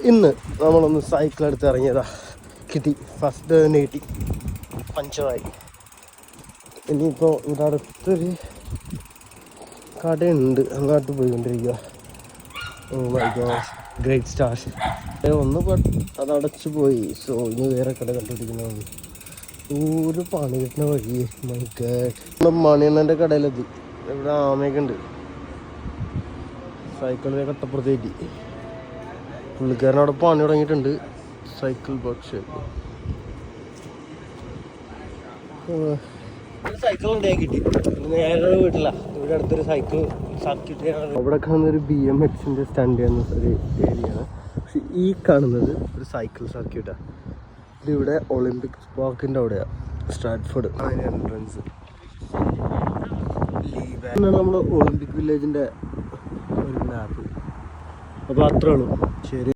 ഇന്ന് നമ്മളൊന്ന് സൈക്കിൾ എടുത്ത് ഇറങ്ങിയതാ. കിട്ടി, ഫസ്റ്റ് തന്നെ കിട്ടി, പഞ്ചറായി. ഇനിയിപ്പോൾ ഇവിടെ അടുത്തൊരു കടയുണ്ട്, അങ്ങോട്ട് പോയിക്കൊണ്ടിരിക്കുക. Oh my god, great start. ഒന്ന് അത് അടച്ചു പോയി. സോ ഇനി വേറെ കട കണ്ടുപിടിക്കുന്നത്. ഒരു പണി കിട്ടുന്ന വഴി. മൈ ഗോഡ്, മണിയണ്ണൻ്റെ കടയിലെത്തി. ഇവിടെ ആമയൊക്കെ ഉണ്ട്. സൈക്കിളിനെ കട്ടപ്പുറത്തേറ്റി. പുള്ളിക്കാരൻ അവിടെ പണി തുടങ്ങിയിട്ടുണ്ട്. സൈക്കിൾ ബോക്സ് സൈക്കിൾ ഉണ്ടായി കിട്ടി. നേരെ വീട്ടില ഇവിടെ അടുത്തൊരു സൈക്കിൾ സർക്യൂട്ട്. അവിടെ കാണുന്നൊരു BMXൻ്റെ സ്റ്റാൻഡ് ചെയ്യുന്ന ഒരു ഏരിയയാണ്. പക്ഷെ ഈ കാണുന്നത് ഒരു സൈക്കിൾ സർക്യൂട്ടാണ്. ഇതിവിടെ ഒളിമ്പിക് പാർക്കിൻ്റെ അവിടെയാണ്, സ്ട്രാറ്റ്ഫോർഡ് അതിന് എൻട്രൻസ്. നമ്മുടെ ഒളിമ്പിക് വില്ലേജിൻ്റെ ഒരു മാപ്പ്. അപ്പോൾ അത്രേ ഉള്ളൂ. ശരി.